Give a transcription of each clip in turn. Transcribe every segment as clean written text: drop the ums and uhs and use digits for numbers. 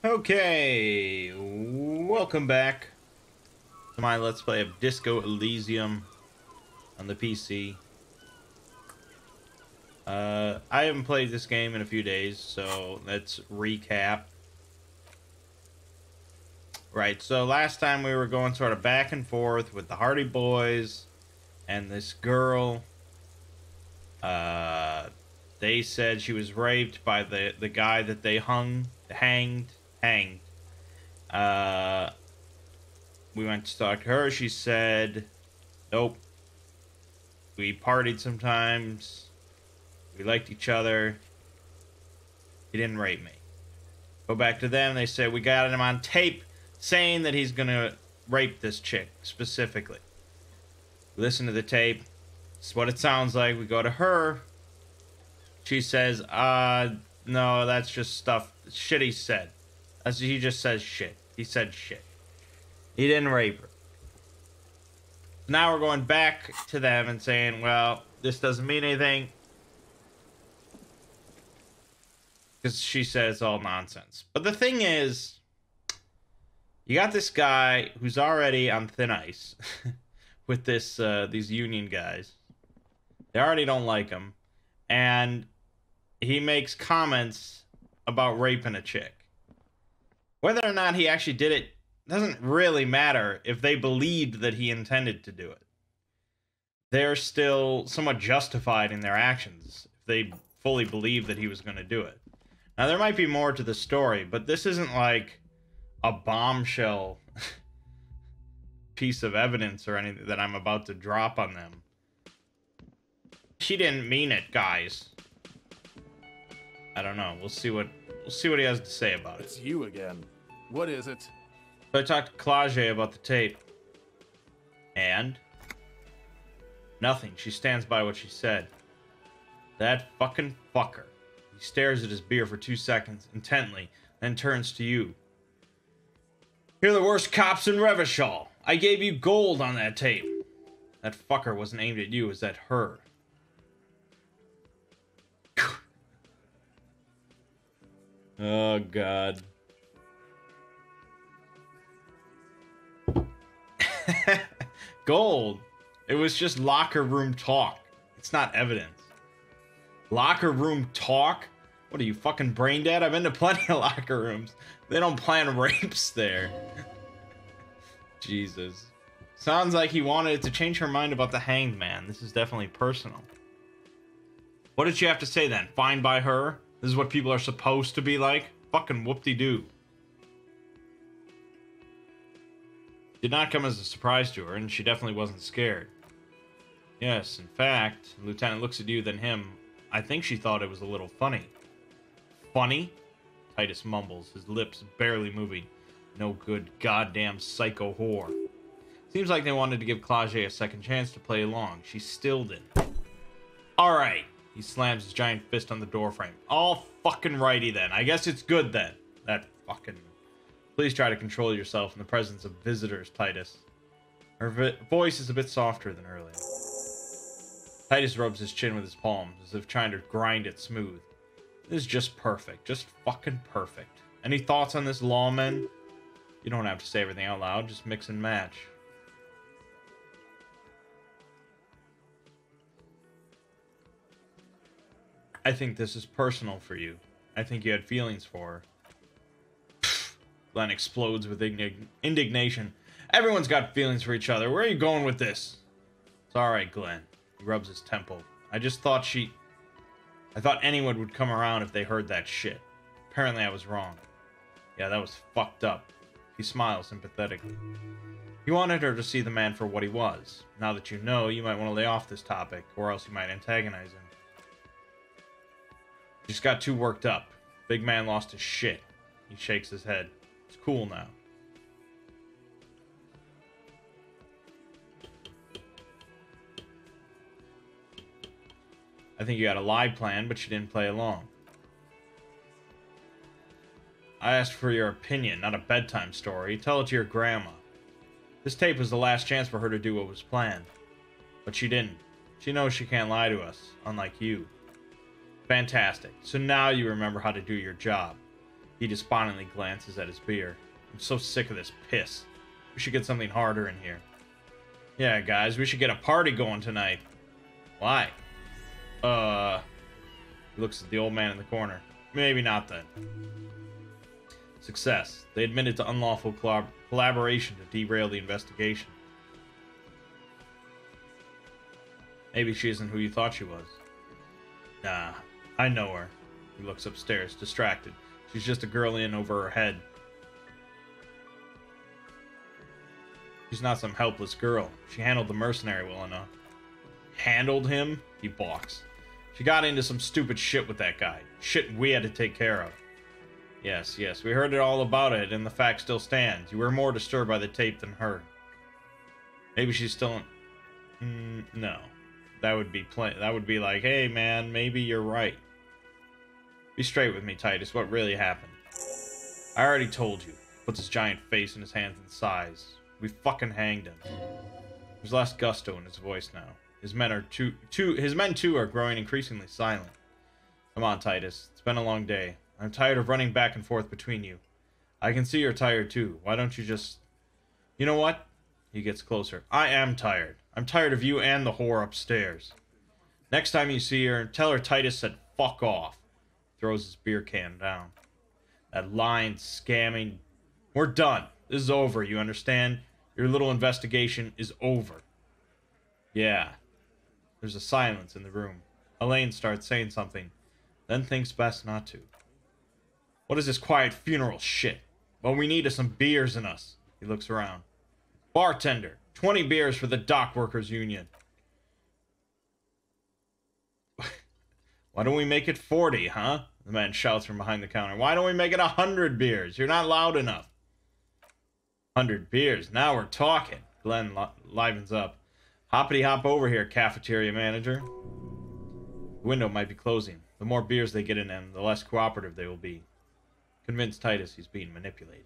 Okay, welcome back to my Let's Play of Disco Elysium on the PC. I haven't played this game in a few days, so let's recap. Right, so last time we were going sort of back and forth with the Hardy Boys and this girl. They said she was raped by the guy that they hanged. We went to talk to her. She said, nope. We partied sometimes. We liked each other. He didn't rape me. Go back to them. They said, we got him on tape saying that he's going to rape this chick specifically. Listen to the tape. It's what it sounds like. We go to her. She says, no, that's just stuff. Shit he said. He just says shit. He said shit. He didn't rape her. Now we're going back to them and saying, well, this doesn't mean anything. Because she says all nonsense. But the thing is, you got this guy who's already on thin ice with these union guys. They already don't like him. And he makes comments about raping a chick. Whether or not he actually did it doesn't really matter if they believed that he intended to do it. They're still somewhat justified in their actions if they fully believe that he was going to do it. Now, there might be more to the story, but this isn't like a bombshell piece of evidence or anything that I'm about to drop on them. She didn't mean it, guys. I don't know. We'll see what he has to say about it. It's you again. What is it? So I talked to Claude about the tape. And? Nothing. She stands by what she said. That fucking fucker. He stares at his beer for 2 seconds, intently, then turns to you. You're the worst cops in Revachol. I gave you gold on that tape. That fucker wasn't aimed at you, it was at her. Oh, God. Gold. It was just locker room talk. It's not evidence. Locker room talk? What are you, fucking brain dead? I've been to plenty of locker rooms. They don't plan rapes there. Jesus. Sounds like he wanted to change her mind about the hanged man. This is definitely personal. What did she have to say then? Fine by her? This is what people are supposed to be like? Fucking whoop-de-doo. Did not come as a surprise to her, and she definitely wasn't scared. Yes, in fact, the lieutenant looks at you, then him. I think she thought it was a little funny. Funny? Titus mumbles, his lips barely moving. No good goddamn psycho whore. Seems like they wanted to give Claude a second chance to play along. She still didn't. Alright. He slams his giant fist on the doorframe. All fucking righty then. I guess it's good then. That fucking... Please try to control yourself in the presence of visitors, Titus. Her voice is a bit softer than earlier. Titus rubs his chin with his palms, as if trying to grind it smooth. This is just perfect. Just fucking perfect. Any thoughts on this, lawman? You don't have to say everything out loud. Just mix and match. I think this is personal for you. I think you had feelings for her. Glenn explodes with indignation. Everyone's got feelings for each other. Where are you going with this? It's alright, Glenn. He rubs his temple. I thought anyone would come around if they heard that shit. Apparently I was wrong. Yeah, that was fucked up. He smiles sympathetically. He wanted her to see the man for what he was. Now that you know, you might want to lay off this topic, or else you might antagonize him. He just got too worked up. Big man lost his shit. He shakes his head. It's cool now. I think you had a lie planned, but you didn't play along. I asked for your opinion, not a bedtime story. Tell it to your grandma. This tape was the last chance for her to do what was planned. But she didn't. She knows she can't lie to us, unlike you. Fantastic. So now you remember how to do your job. He despondently glances at his beer. I'm so sick of this piss. We should get something harder in here. Yeah, guys, we should get a party going tonight. Why? He looks at the old man in the corner. Maybe not then. Success. They admitted to unlawful collaboration to derail the investigation. Maybe she isn't who you thought she was. Nah, I know her. He looks upstairs, distracted. She's just a girl in over her head. She's not some helpless girl. She handled the mercenary well enough. Handled him? He balks. She got into some stupid shit with that guy. Shit we had to take care of. Yes, we heard it all about it, and the fact still stands. You were more disturbed by the tape than her. Maybe she's still in... no. That would be like, hey man, maybe you're right. Be straight with me, Titus. What really happened? I already told you. Puts his giant face in his hands and sighs. We fucking hanged him. There's less gusto in his voice now. His men too are growing increasingly silent. Come on, Titus. It's been a long day. I'm tired of running back and forth between you. I can see you're tired too. Why don't you just... You know what? He gets closer. I am tired. I'm tired of you and the whore upstairs. Next time you see her, tell her Titus said fuck off. Throws his beer can down. That lying, scamming... We're done. This is over, you understand? Your little investigation is over. Yeah. There's a silence in the room. Elaine starts saying something, then thinks best not to. What is this quiet funeral shit? What we need is some beers in us. He looks around. Bartender, 20 beers for the Dock Workers Union. Why don't we make it 40, huh? The man shouts from behind the counter. Why don't we make it 100 beers? You're not loud enough. 100 beers. Now we're talking. Glenn livens up. Hoppity hop over here, cafeteria manager. The window might be closing. The more beers they get in them, the less cooperative they will be. Convince Titus he's being manipulated.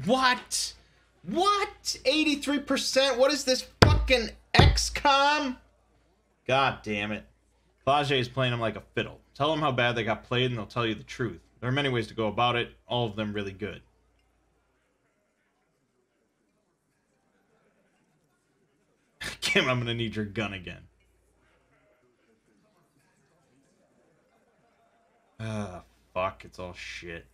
What? What? 83%? What is this fucking XCOM? God damn it. Claude is playing him like a fiddle. Tell them how bad they got played and they'll tell you the truth. There are many ways to go about it, all of them really good. Kim, I'm gonna need your gun again. Fuck, it's all shit.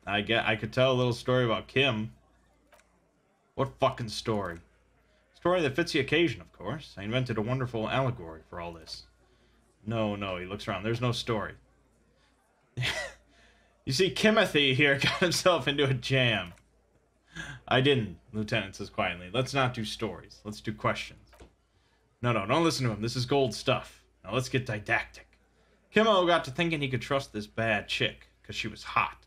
I could tell a little story about Kim. What fucking story? Story that fits the occasion, of course. I invented a wonderful allegory for all this. No, he looks around. There's no story. You see, Kimothy here got himself into a jam. I didn't, Lieutenant says quietly. Let's not do stories. Let's do questions. No, don't listen to him. This is gold stuff. Now let's get didactic. Kimmo got to thinking he could trust this bad chick, because she was hot.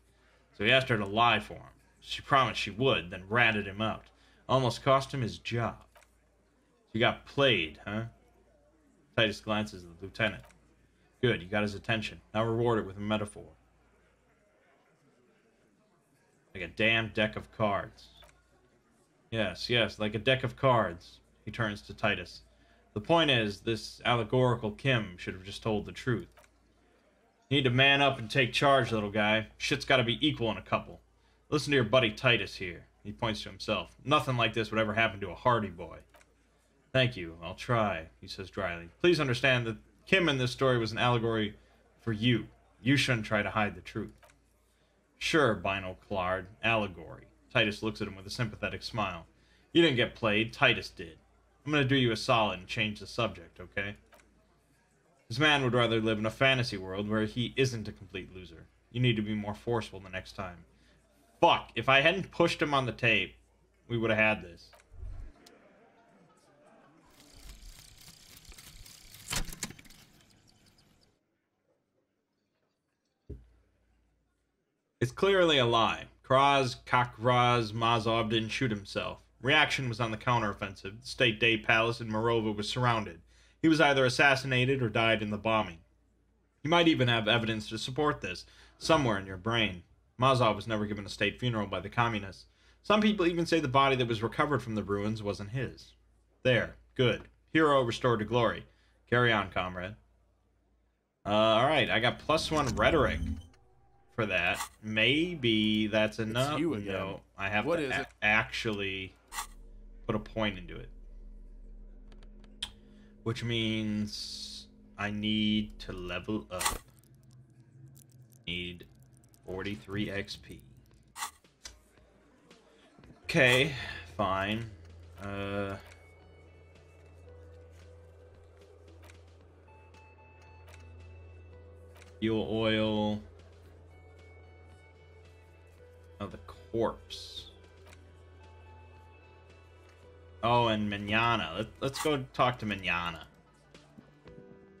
So he asked her to lie for him. She promised she would, then ratted him out. Almost cost him his job. You got played, huh? Titus glances at the lieutenant. Good, you got his attention. Now reward it with a metaphor. Like a damn deck of cards. Yes, like a deck of cards. He turns to Titus. The point is, this allegorical Kim should have just told the truth. You need to man up and take charge, little guy. Shit's gotta be equal in a couple. Listen to your buddy Titus here. He points to himself. Nothing like this would ever happen to a Hardy boy. Thank you, I'll try, he says dryly. Please understand that Kim in this story was an allegory for you. You shouldn't try to hide the truth. Sure, Bino Claude, allegory. Titus looks at him with a sympathetic smile. You didn't get played, Titus did. I'm gonna do you a solid and change the subject, okay? This man would rather live in a fantasy world where he isn't a complete loser. You need to be more forceful the next time. Fuck, if I hadn't pushed him on the tape, we would have had this. It's clearly a lie. Kraz, Kakraz, Mazov didn't shoot himself. Reaction was on the counteroffensive. The State Day Palace in Morova was surrounded. He was either assassinated or died in the bombing. You might even have evidence to support this, somewhere in your brain. Mazov was never given a state funeral by the communists. Some people even say the body that was recovered from the ruins wasn't his. There, good. Hero restored to glory. Carry on, comrade. Alright, I got +1 rhetoric for that. Maybe that's enough. It's you again. No, I have What to is it? actually put a point into it. Which means I need to level up. Need 43 XP. Okay, fine. Fuel oil. Oh, the corpse. Oh, and Manana. Let's go talk to Manana.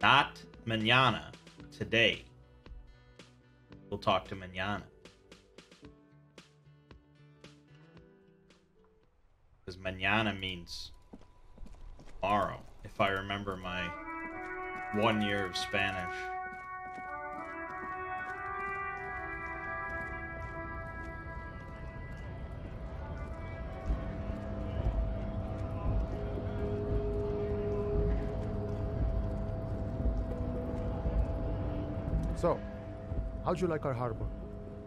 Not Manana. Today. We'll talk to Manana. Because Manana means tomorrow, if I remember my 1 year of Spanish. So, how'd you like our harbor?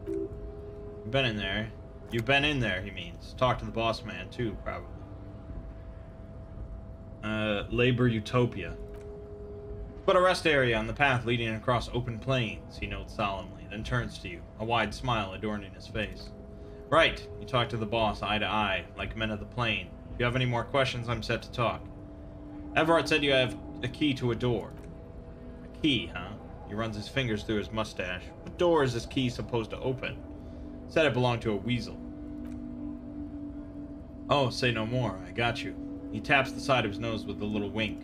You've been in there. You've been in there, he means. Talk to the boss man, too, probably. Labor Utopia. Put a rest area on the path leading across open plains, he notes solemnly, then turns to you, a wide smile adorning his face. Right, you talk to the boss eye to eye, like men of the plain. If you have any more questions, I'm set to talk. Everard said you have a key to a door. A key, huh? He runs his fingers through his mustache. What door is this key supposed to open? Said it belonged to a weasel. Oh, say no more. I got you. He taps the side of his nose with a little wink.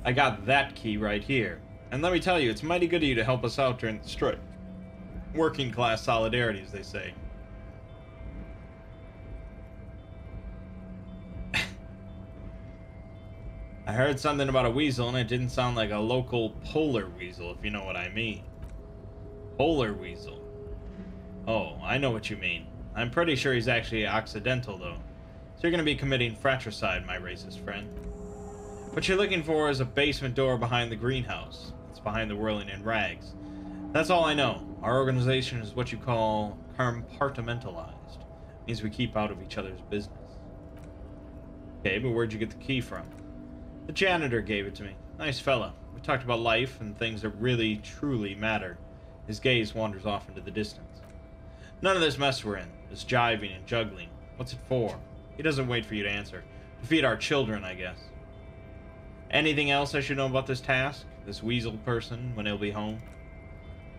I got that key right here. And let me tell you, it's mighty good of you to help us out during the strike. Working class solidarity, as they say. I heard something about a weasel, and it didn't sound like a local polar weasel, if you know what I mean. Polar weasel. Oh, I know what you mean. I'm pretty sure he's actually Occidental, though. So you're gonna be committing fratricide, my racist friend. What you're looking for is a basement door behind the greenhouse. It's behind the whirling in rags. That's all I know. Our organization is what you call compartmentalized. Means we keep out of each other's business. Okay, but where'd you get the key from? The janitor gave it to me. Nice fella. We talked about life and things that really, truly matter. His gaze wanders off into the distance. None of this mess we're in. This jiving and juggling. What's it for? He doesn't wait for you to answer. To feed our children, I guess. Anything else I should know about this task? This weasel person, when he'll be home?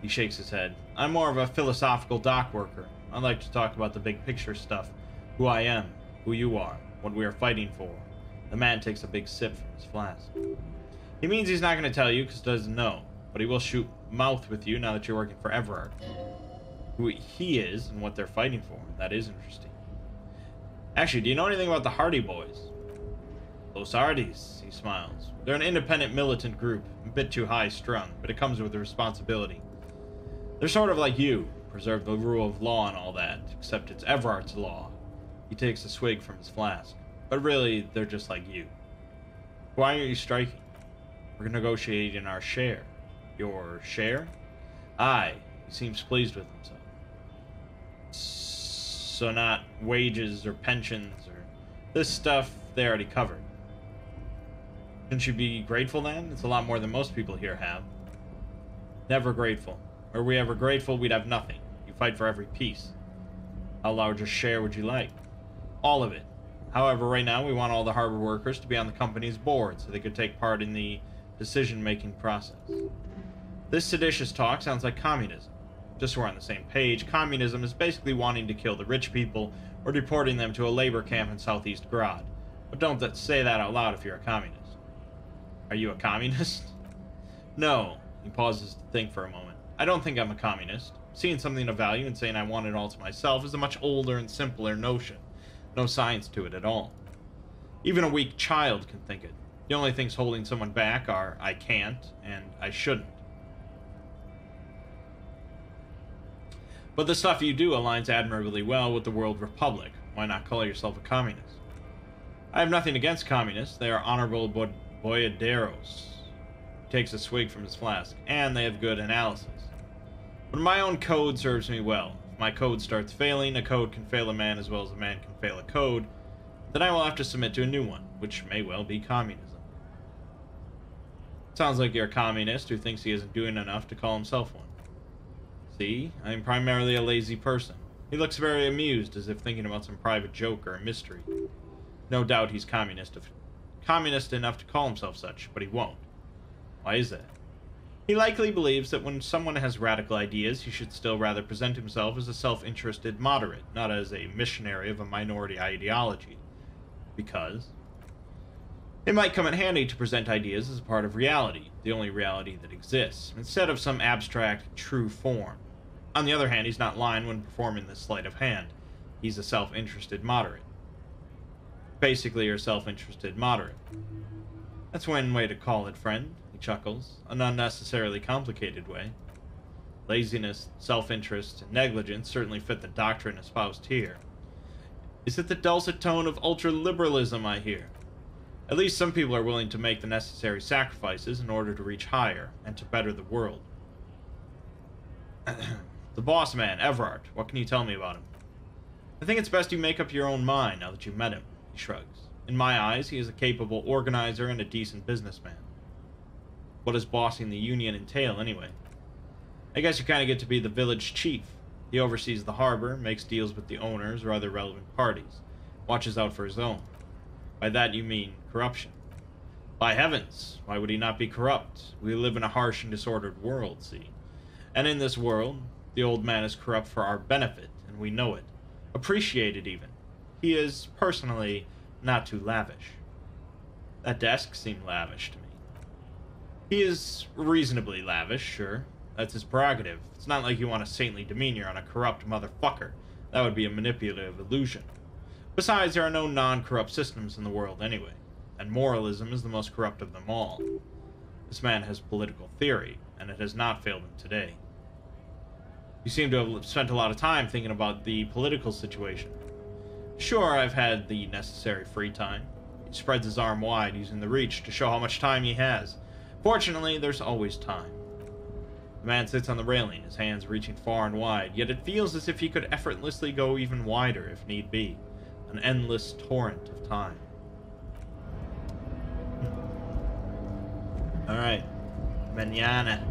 He shakes his head. I'm more of a philosophical dock worker. I like to talk about the big picture stuff. Who I am. Who you are. What we are fighting for. The man takes a big sip from his flask. He means he's not going to tell you because he doesn't know. But he will shoot mouth with you now that you're working for Everard. Who he is and what they're fighting for. That is interesting. Actually, do you know anything about the Hardy Boys? Los Hardys, he smiles. They're an independent militant group. A bit too high-strung, but it comes with a responsibility. They're sort of like you. Preserve the rule of law and all that. Except it's Everard's law. He takes a swig from his flask. But really, they're just like you. Why are you striking? We're negotiating our share. Your share? Aye. He seems pleased with himself. So not wages or pensions or... This stuff, they already covered. Shouldn't you be grateful then? It's a lot more than most people here have. Never grateful. Were we ever grateful, we'd have nothing. You fight for every piece. How large a share would you like? All of it. However, right now we want all the harbor workers to be on the company's board so they could take part in the decision-making process. This seditious talk sounds like communism. Just so we're on the same page, communism is basically wanting to kill the rich people or deporting them to a labor camp in Southeast Grod. But don't say that out loud if you're a communist. Are you a communist? No. He pauses to think for a moment. I don't think I'm a communist. Seeing something of value and saying I want it all to myself is a much older and simpler notion. No science to it at all. Even a weak child can think it. The only things holding someone back are I can't and I shouldn't. But the stuff you do aligns admirably well with the world republic. Why not call yourself a communist? I have nothing against communists. They are honorable boyaderos. takes a swig from his flask, and they have good analysis. But my own code serves me well. If my code starts failing, a code can fail a man as well as a man can fail a code, then I will have to submit to a new one, which may well be communism. Sounds like you're a communist who thinks he isn't doing enough to call himself one. See, I am primarily a lazy person. He looks very amused, as if thinking about some private joke or a mystery. No doubt he's communist enough to call himself such, but he won't. Why is that? He likely believes that when someone has radical ideas, he should still rather present himself as a self-interested moderate, not as a missionary of a minority ideology. Because it might come in handy to present ideas as a part of reality, the only reality that exists, instead of some abstract, true form. On the other hand, he's not lying when performing this sleight of hand. He's a self-interested moderate. Basically, you're a self-interested moderate. That's one way to call it, friend, he chuckles. An unnecessarily complicated way. Laziness, self-interest, and negligence certainly fit the doctrine espoused here. Is it the dulcet tone of ultra-liberalism I hear? At least some people are willing to make the necessary sacrifices in order to reach higher, and to better the world. The boss man, Everard, what can you tell me about him? I think it's best you make up your own mind now that you've met him, he shrugs. In my eyes, he is a capable organizer and a decent businessman. What does bossing the union entail, anyway? I guess you kind of get to be the village chief. He oversees the harbor, makes deals with the owners or other relevant parties, watches out for his own. By that you mean corruption. By heavens, why would he not be corrupt? We live in a harsh and disordered world, see? And in this world, the old man is corrupt for our benefit, and we know it. Appreciate it, even. He is, personally, not too lavish. That desk seemed lavish to me. He is reasonably lavish, sure. That's his prerogative. It's not like you want a saintly demeanor on a corrupt motherfucker. That would be a manipulative illusion. Besides, there are no non-corrupt systems in the world anyway, and moralism is the most corrupt of them all. This man has political theory, and it has not failed him today. You seem to have spent a lot of time thinking about the political situation. Sure, I've had the necessary free time. He spreads his arm wide, using the reach to show how much time he has. Fortunately, there's always time. The man sits on the railing, his hands reaching far and wide, yet it feels as if he could effortlessly go even wider if need be. An endless torrent of time. Alright. Mañana.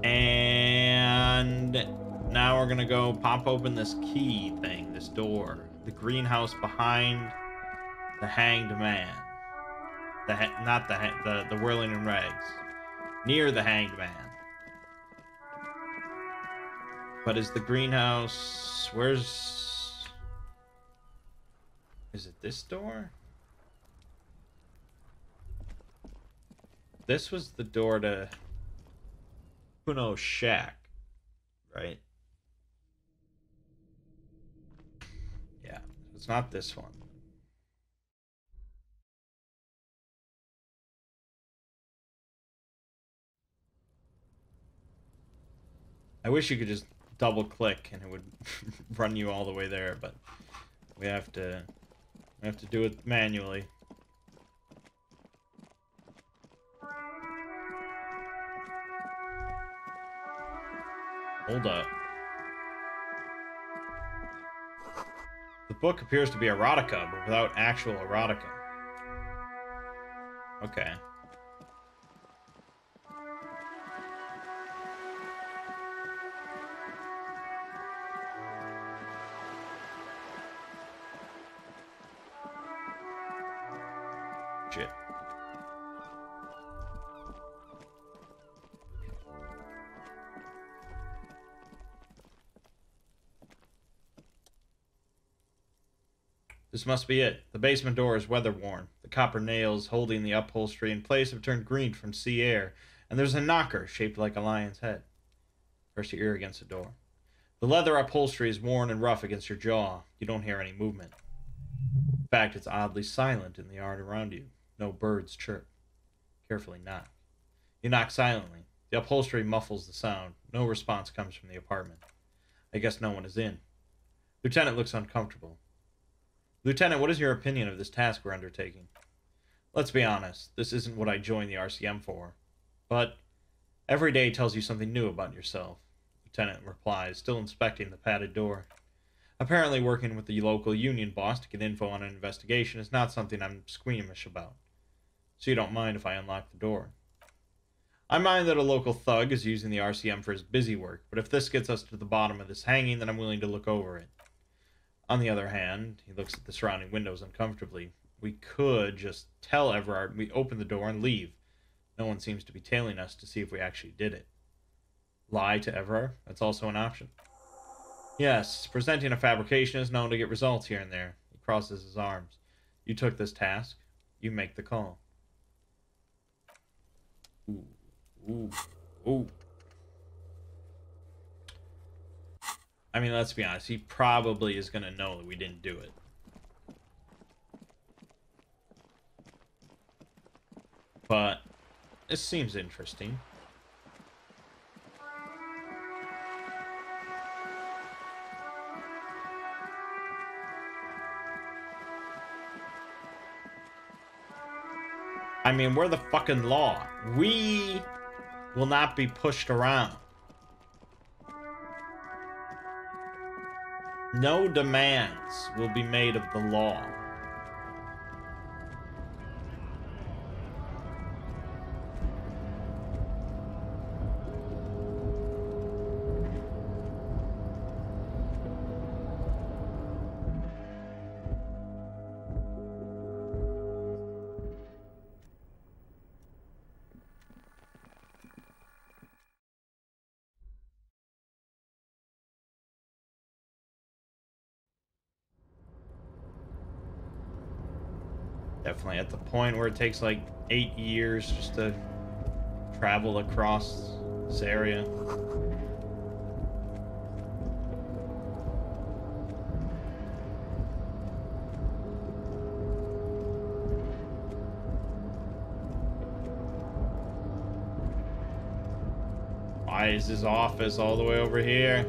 And now we're gonna go pop open this key thing, this door. The greenhouse behind the hanged man. Not the whirling in rags. Near the hanged man. But is the greenhouse... Where's... Is it this door? This was the door to Kuno's shack, right? Yeah, it's not this one. I wish you could just double click and it would run you all the way there, but we have to do it manually. Hold up. The book appears to be erotica, but without actual erotica. Okay. Shit. This must be it. The basement door is weather-worn. The copper nails holding the upholstery in place have turned green from sea air, and there's a knocker shaped like a lion's head. Press your ear against the door. The leather upholstery is worn and rough against your jaw. You don't hear any movement. In fact, it's oddly silent in the yard around you. No birds chirp. Carefully knock. You knock silently. The upholstery muffles the sound. No response comes from the apartment. I guess no one is in. Lieutenant looks uncomfortable. Lieutenant, what is your opinion of this task we're undertaking? Let's be honest, this isn't what I joined the RCM for. But every day tells you something new about yourself, Lieutenant replies, still inspecting the padded door. Apparently working with the local union boss to get info on an investigation is not something I'm squeamish about. So you don't mind if I unlock the door. I mind that a local thug is using the RCM for his busy work, but if this gets us to the bottom of this hanging, then I'm willing to look over it. On the other hand, he looks at the surrounding windows uncomfortably. We could just tell Everard we open the door and leave. No one seems to be tailing us to see if we actually did it. Lie to Everard? That's also an option. Yes, presenting a fabrication is known to get results here and there. He crosses his arms. You took this task. You make the call. Ooh. Ooh. Ooh. I mean, let's be honest. He probably is going to know that we didn't do it. But this seems interesting. I mean, we're the fucking law. We will not be pushed around. No demands will be made of the law. Definitely at the point where it takes like 8 years just to travel across this area. Why is his office all the way over here?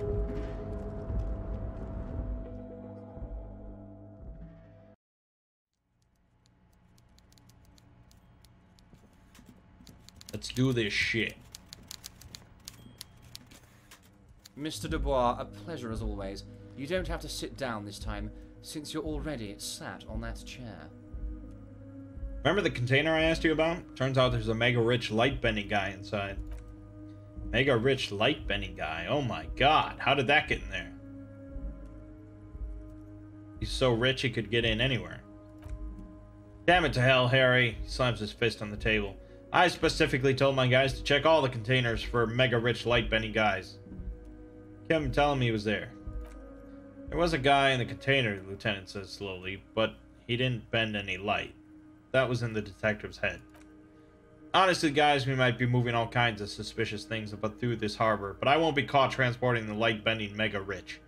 Let's do this shit. Mr. Dubois, a pleasure as always. You don't have to sit down this time, since you're already sat on that chair. Remember the container I asked you about? Turns out there's a mega rich light bending guy inside. Mega rich light bending guy. Oh my god, how did that get in there? He's so rich he could get in anywhere. Damn it to hell, Harry. He slams his fist on the table. I specifically told my guys to check all the containers for mega rich light bending guys. Kept him telling me he was there. There was a guy in the container, the lieutenant says slowly, but he didn't bend any light. That was in the detective's head. Honestly, guys, we might be moving all kinds of suspicious things up through this harbor, but I won't be caught transporting the light bending mega rich.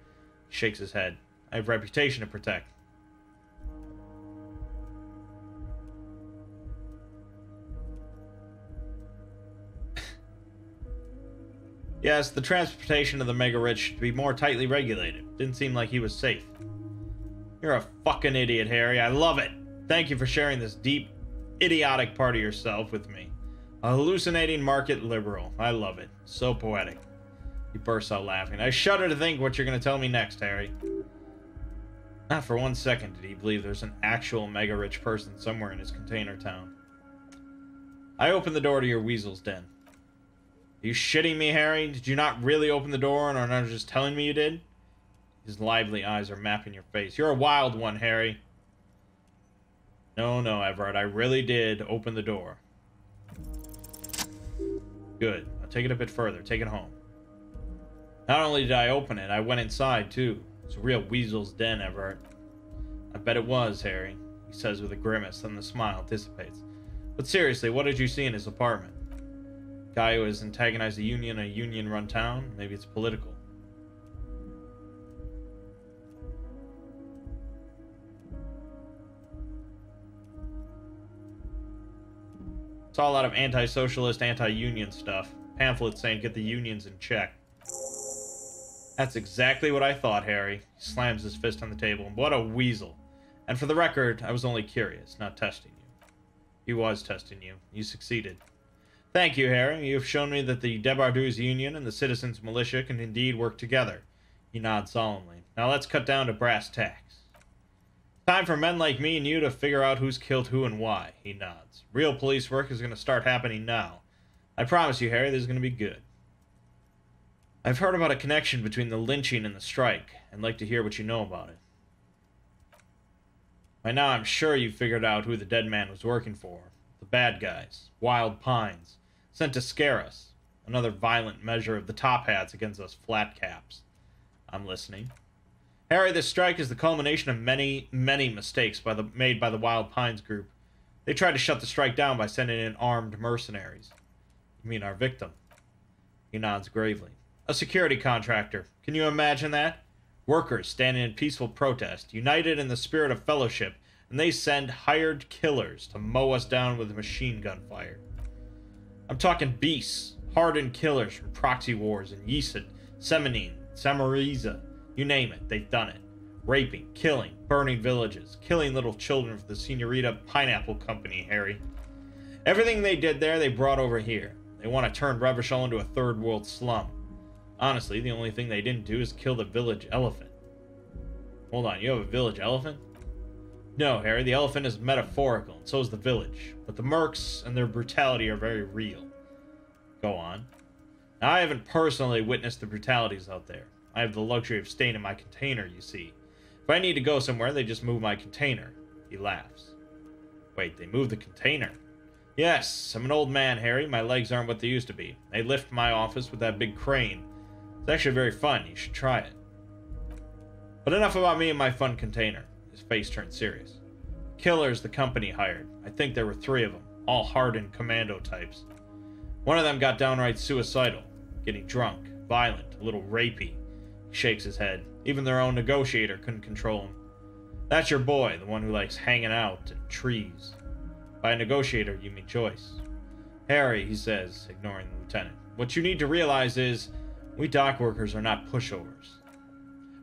He shakes his head. I have a reputation to protect. Yes, the transportation of the mega rich should be more tightly regulated. Didn't seem like he was safe. You're a fucking idiot, Harry. I love it. Thank you for sharing this deep, idiotic part of yourself with me. A hallucinating market liberal. I love it. So poetic. He bursts out laughing. I shudder to think what you're going to tell me next, Harry. Not for 1 second did he believe there's an actual mega rich person somewhere in his container town. I opened the door to your weasel's den. Are you shitting me, Harry? Did you not really open the door and are not just telling me you did? His lively eyes are mapping your face. You're a wild one, Harry. No, Everard. I really did open the door. Good. I'll take it a bit further. Take it home. Not only did I open it, I went inside, too. It's a real weasel's den, Everard. I bet it was, Harry, he says with a grimace, then the smile dissipates. But seriously, what did you see in his apartment? Guy who has antagonized a union-run town? Maybe it's political. Saw a lot of anti-socialist, anti-union stuff. Pamphlets saying get the unions in check. That's exactly what I thought, Harry. He slams his fist on the table. What a weasel. And for the record, I was only curious, not testing you. He was testing you. You succeeded. Thank you, Harry. You have shown me that the Debardeurs Union and the Citizens Militia can indeed work together. He nods solemnly. Now let's cut down to brass tacks. Time for men like me and you to figure out who's killed who and why. He nods. Real police work is going to start happening now. I promise you, Harry, this is going to be good. I've heard about a connection between the lynching and the strike. I'd like to hear what you know about it. By now, I'm sure you've figured out who the dead man was working for. The bad guys. Wild Pines. Sent to scare us. Another violent measure of the top hats against us flat caps. I'm listening. Harry, this strike is the culmination of many, many mistakes made by the Wild Pines group. They tried to shut the strike down by sending in armed mercenaries. You mean our victim? He nods gravely. A security contractor. Can you imagine that? Workers standing in peaceful protest, united in the spirit of fellowship, and they send hired killers to mow us down with machine gun fire. I'm talking beasts, hardened killers from proxy wars in Yisid, Semenine, Samariza. You name it, they've done it. Raping, killing, burning villages, killing little children for the Senorita Pineapple Company, Harry. Everything they did there, they brought over here. They want to turn Revachol into a third world slum. Honestly, the only thing they didn't do is kill the village elephant. Hold on, you have a village elephant? No, Harry, the elephant is metaphorical, and so is the village. But the mercs and their brutality are very real. Go on. Now, I haven't personally witnessed the brutalities out there. I have the luxury of staying in my container, you see. If I need to go somewhere, they just move my container. He laughs. Wait, they move the container? Yes, I'm an old man, Harry. My legs aren't what they used to be. They lift my office with that big crane. It's actually very fun. You should try it. But enough about me and my fun container. His face turned serious. Killers the company hired. I think there were 3 of them, all hardened commando types. One of them got downright suicidal, getting drunk, violent, a little rapey. He shakes his head. Even their own negotiator couldn't control him. That's your boy, the one who likes hanging out in trees. By a negotiator, you mean Joyce. Harry, he says, ignoring the lieutenant. What you need to realize is, we dock workers are not pushovers.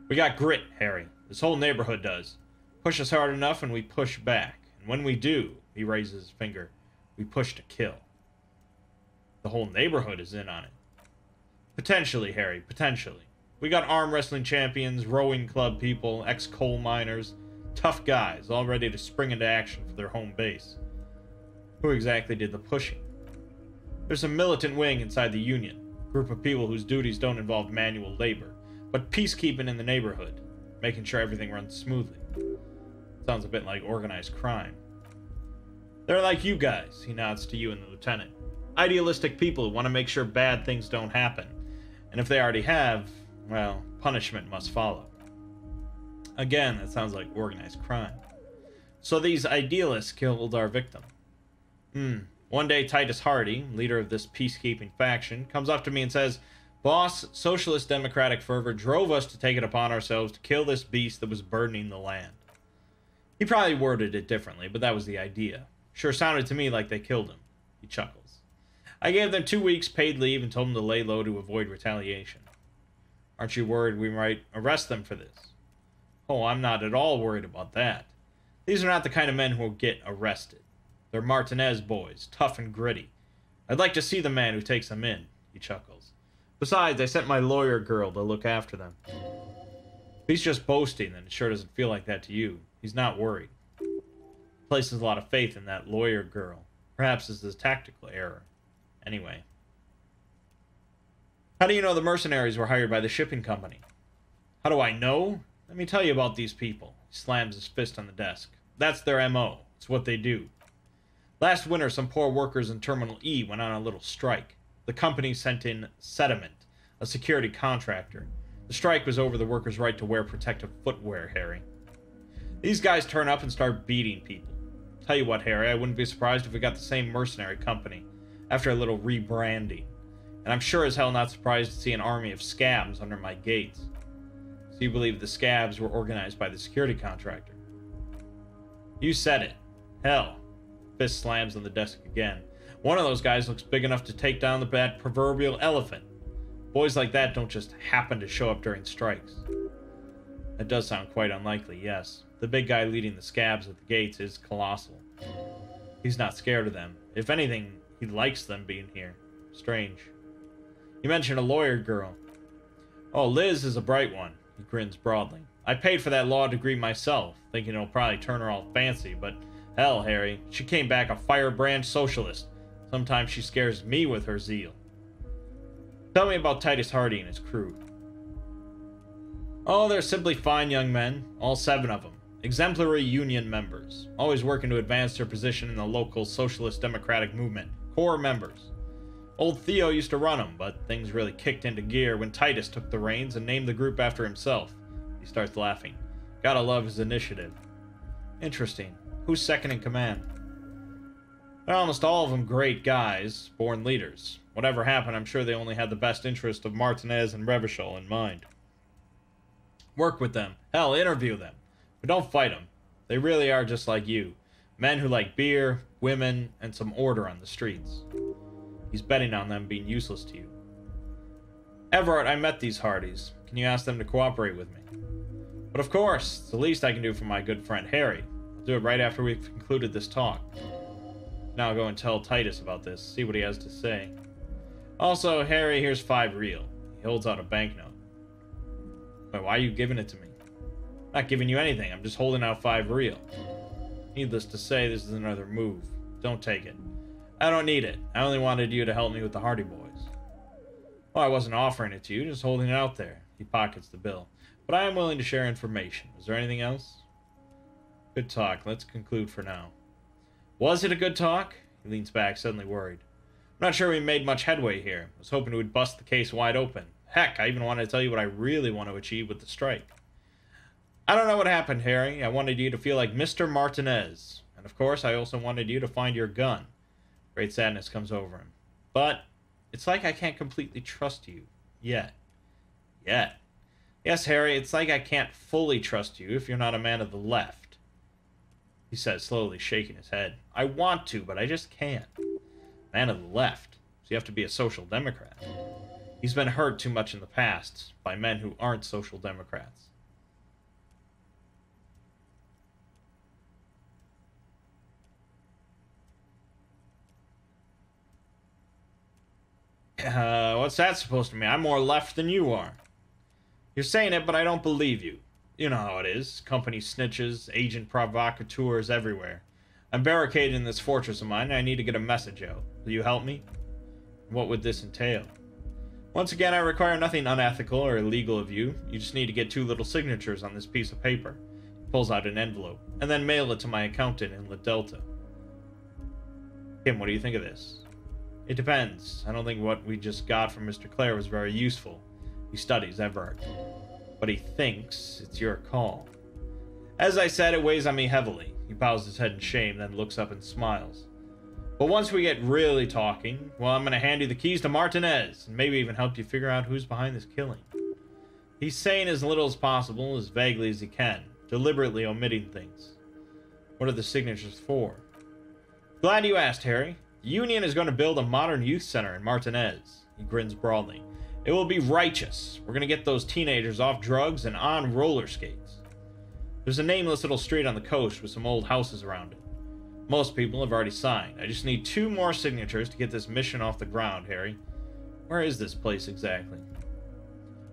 We got grit, Harry. This whole neighborhood does. Push us hard enough and we push back. And when we do, he raises his finger, we push to kill. The whole neighborhood is in on it. Potentially, Harry, potentially. We got arm wrestling champions, rowing club people, ex-coal miners, tough guys, all ready to spring into action for their home base. Who exactly did the pushing? There's a militant wing inside the Union, a group of people whose duties don't involve manual labor, but peacekeeping in the neighborhood, making sure everything runs smoothly. Sounds a bit like organized crime. They're like you guys, he nods to you and the lieutenant. Idealistic people who want to make sure bad things don't happen. And if they already have, well, punishment must follow. Again, that sounds like organized crime. So these idealists killed our victim. One day, Titus Hardy, leader of this peacekeeping faction, comes up to me and says, Boss, socialist democratic fervor drove us to take it upon ourselves to kill this beast that was burdening the land. He probably worded it differently, but that was the idea. Sure sounded to me like they killed him. He chuckles. I gave them 2 weeks paid leave and told them to lay low to avoid retaliation. Aren't you worried we might arrest them for this? Oh, I'm not at all worried about that. These are not the kind of men who will get arrested. They're Martinez boys, tough and gritty. I'd like to see the man who takes them in, he chuckles. Besides, I sent my lawyer girl to look after them. If he's just boasting, then it sure doesn't feel like that to you. He's not worried. Places a lot of faith in that lawyer girl. Perhaps it's a tactical error. Anyway. How do you know the mercenaries were hired by the shipping company? How do I know? Let me tell you about these people. He slams his fist on the desk. That's their M.O. It's what they do. Last winter, some poor workers in Terminal E went on a little strike. The company sent in Sediment, a security contractor. The strike was over the workers' right to wear protective footwear, Harry. These guys turn up and start beating people. Tell you what, Harry, I wouldn't be surprised if we got the same mercenary company, after a little rebranding. And I'm sure as hell not surprised to see an army of scabs under my gates. So you believe the scabs were organized by the security contractor? You said it. Hell. Fist slams on the desk again. One of those guys looks big enough to take down that proverbial elephant. Boys like that don't just happen to show up during strikes. That does sound quite unlikely, yes. The big guy leading the scabs at the gates is colossal. He He's not scared of them. If anything, he likes them being here. Strange. You mentioned a lawyer girl. Oh, Liz is a bright one. He grins broadly. I paid for that law degree myself, thinking it'll probably turn her all fancy, but hell, Harry, she came back a firebrand socialist. Sometimes she scares me with her zeal. Tell me about Titus Hardy and his crew. Oh, they're simply fine young men, all 7 of them. Exemplary union members, always working to advance their position in the local socialist democratic movement. Core members. Old Theo used to run them, but things really kicked into gear when Titus took the reins and named the group after himself. He starts laughing. Gotta love his initiative. Interesting. Who's second in command? They're almost all of them great guys, born leaders. Whatever happened, I'm sure they only had the best interest of Martinez and Revachol in mind. Work with them. Hell, interview them. But don't fight them. They really are just like you. Men who like beer, women, and some order on the streets. He's betting on them being useless to you. Everett, I met these Hardys. Can you ask them to cooperate with me? But of course, it's the least I can do for my good friend Harry. I'll do it right after we've concluded this talk. Now I'll go and tell Titus about this, see what he has to say. Also, Harry, here's 5 real. He holds out a banknote. Wait, why are you giving it to me? I'm not giving you anything, I'm just holding out 5 real. Needless to say, this is another move. Don't take it. I don't need it. I only wanted you to help me with the Hardy Boys. Well, I wasn't offering it to you, just holding it out there. He pockets the bill. But I am willing to share information. Is there anything else? Good talk. Let's conclude for now. Was it a good talk? He leans back, suddenly worried. I'm not sure we made much headway here. I was hoping we'd bust the case wide open. Heck, I even wanted to tell you what I really want to achieve with the strike. I don't know what happened, Harry. I wanted you to feel like Mr. Martinez. And of course, I also wanted you to find your gun. Great sadness comes over him. But it's like I can't completely trust you. Yet. Yes, Harry, it's like I can't fully trust you if you're not a man of the left. He says, slowly shaking his head. I want to, but I just can't. Man of the left. So you have to be a social democrat. He's been hurt too much in the past by men who aren't social democrats. What's that supposed to mean? I'm more left than you are. You're saying it, but I don't believe you. You know how it is. Company snitches, agent provocateurs everywhere. I'm barricaded in this fortress of mine, and I need to get a message out. Will you help me? What would this entail? Once again, I require nothing unethical or illegal of you. You just need to get 2 little signatures on this piece of paper. He pulls out an envelope, and then mail it to my accountant in La Delta. Kim, what do you think of this? It depends. I don't think what we just got from Mr. Clare was very useful. He studies Everett. But he thinks it's your call. As I said, it weighs on me heavily. He bows his head in shame, then looks up and smiles. But once we get really talking, well, I'm going to hand you the keys to Martinez, and maybe even help you figure out who's behind this killing. He's saying as little as possible, as vaguely as he can, deliberately omitting things. What are the signatures for? Glad you asked, Harry. The Union is going to build a modern youth center in Martinez. He grins broadly. It will be righteous. We're going to get those teenagers off drugs and on roller skates. There's a nameless little street on the coast with some old houses around it. Most people have already signed. I just need 2 more signatures to get this mission off the ground, Harry. Where is this place exactly?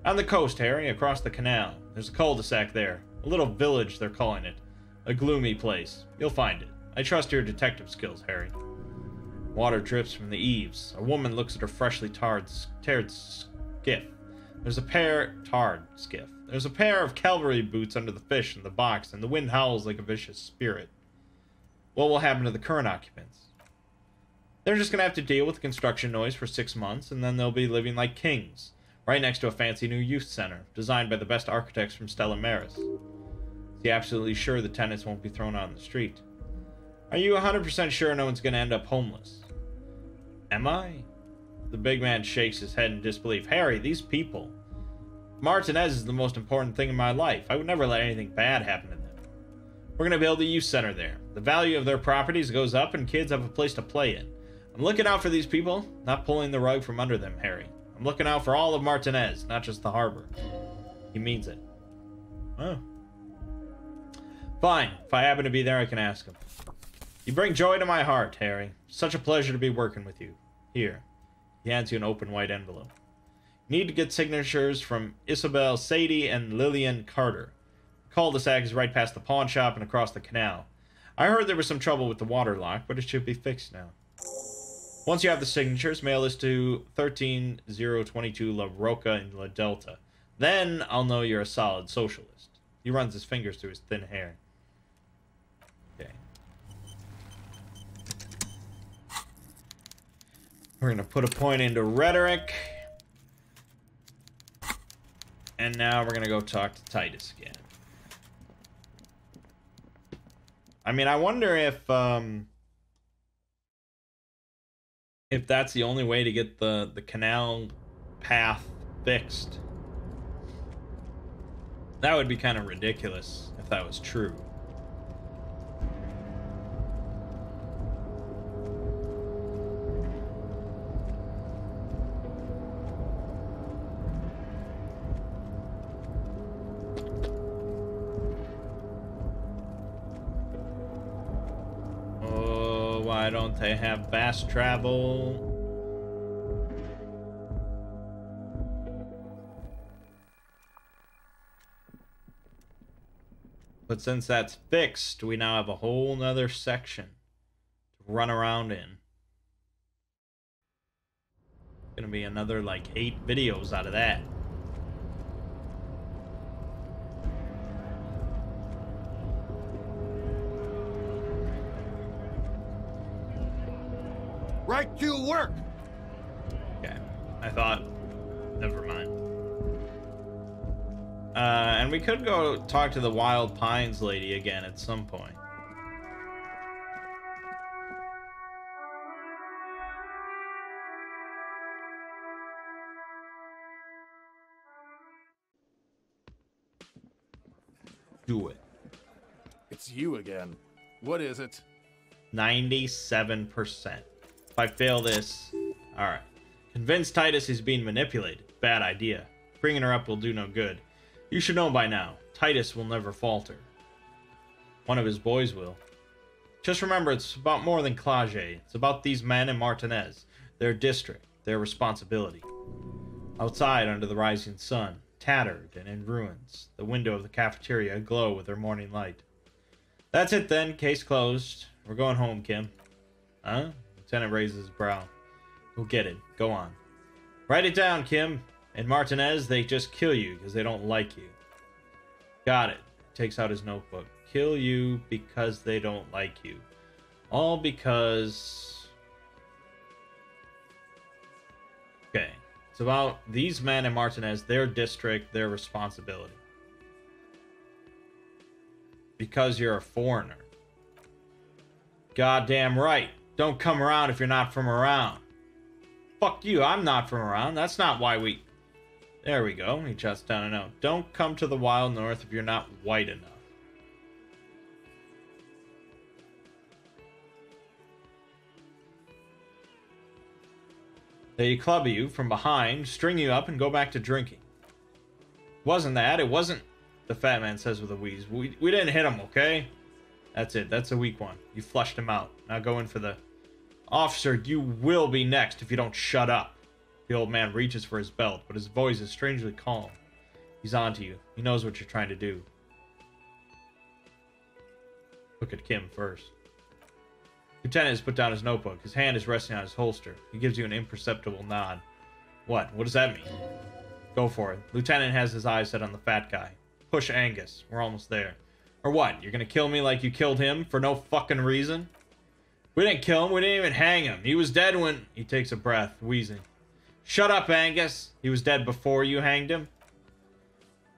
On the coast, Harry, across the canal. There's a cul-de-sac there. A little village, they're calling it. A gloomy place. You'll find it. I trust your detective skills, Harry. Water drips from the eaves. A woman looks at her freshly tarred skiff. There's a pair of cavalry boots under the fish in the box, and the wind howls like a vicious spirit. What will happen to the current occupants? They're just going to have to deal with construction noise for 6 months, and then they'll be living like kings, right next to a fancy new youth center, designed by the best architects from Stella Maris. Is he absolutely sure the tenants won't be thrown out on the street? Are you 100% sure no one's going to end up homeless? Am I? The big man shakes his head in disbelief. Harry, these people. Martinez is the most important thing in my life. I would never let anything bad happen to them. We're going to build a youth center there. The value of their properties goes up and kids have a place to play in. I'm looking out for these people, not pulling the rug from under them, Harry. I'm looking out for all of Martinez, not just the harbor. He means it. Oh. Fine. If I happen to be there, I can ask him. You bring joy to my heart, Harry. Such a pleasure to be working with you. Here. He hands you an open white envelope. You need to get signatures from Isabel Sadie and Lillian Carter. The cul-de-sac is right past the pawn shop and across the canal. I heard there was some trouble with the water lock, but it should be fixed now. Once you have the signatures, mail this to 13022 La Roca in La Delta. Then I'll know you're a solid socialist. He runs his fingers through his thin hair. Okay. We're going to put a point into rhetoric. And now we're going to go talk to Titus again. I mean, I wonder if that's the only way to get the canal path fixed. That would be kind of ridiculous if that was true. Oh, why don't they have fast travel? But since that's fixed, we now have a whole nother section to run around in. Gonna be another like 8 videos out of that. Right to work! Okay, I thought, never mind. And we could go talk to the Wild Pines lady again at some point. Do it. It's you again. What is it? 97%. If I fail this... Alright. Convince Titus he's being manipulated. Bad idea. Bringing her up will do no good. You should know by now. Titus will never falter. One of his boys will. Just remember, it's about more than Clage. It's about these men and Martinez. Their district. Their responsibility. Outside, under the rising sun. Tattered and in ruins. The window of the cafeteria aglow with their morning light. That's it then. Case closed. We're going home, Kim. Huh? Lieutenant raises his brow. We'll get it. Go on. Write it down, Kim. And Martinez, they just kill you because they don't like you. Got it. Takes out his notebook. Kill you because they don't like you. All because... Okay. It's about these men and Martinez, their district, their responsibility. Because you're a foreigner. Goddamn right. Don't come around if you're not from around. Fuck you, I'm not from around. That's not why we... There we go. He jots down a note. Don't come to the wild north if you're not white enough. They club you from behind, string you up, and go back to drinking. Wasn't that? It wasn't, the fat man says with a wheeze. We didn't hit him, okay? That's it. That's a weak one. You flushed him out. Now go in for the... Officer, you will be next if you don't shut up. The old man reaches for his belt, but his voice is strangely calm. He's onto you. He knows what you're trying to do. Look at Kim first. Lieutenant has put down his notebook. His hand is resting on his holster. He gives you an imperceptible nod. What? What does that mean? Go for it. Lieutenant has his eyes set on the fat guy. Push Angus. We're almost there. Or what? You're gonna kill me like you killed him for no fucking reason? We didn't kill him. We didn't even hang him. He was dead when... He takes a breath, wheezing. Shut up, Angus. He was dead before you hanged him.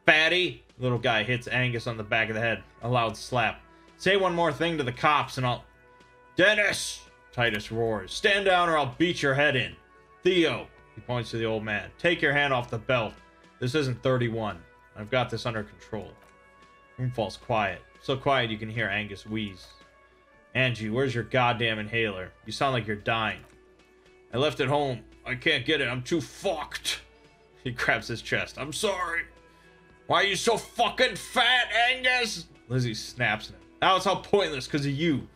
Fatty. Little guy hits Angus on the back of the head. A loud slap. Say one more thing to the cops and I'll... Dennis! Titus roars. Stand down or I'll beat your head in. Theo. He points to the old man. Take your hand off the belt. This isn't 31. I've got this under control. Room falls quiet. So quiet you can hear Angus wheeze. Angie, where's your goddamn inhaler? You sound like you're dying. I left it home. I can't get it. I'm too fucked. He grabs his chest. I'm sorry. Why are you so fucking fat, Angus? Lizzie snaps at him. Now it's all pointless because of you.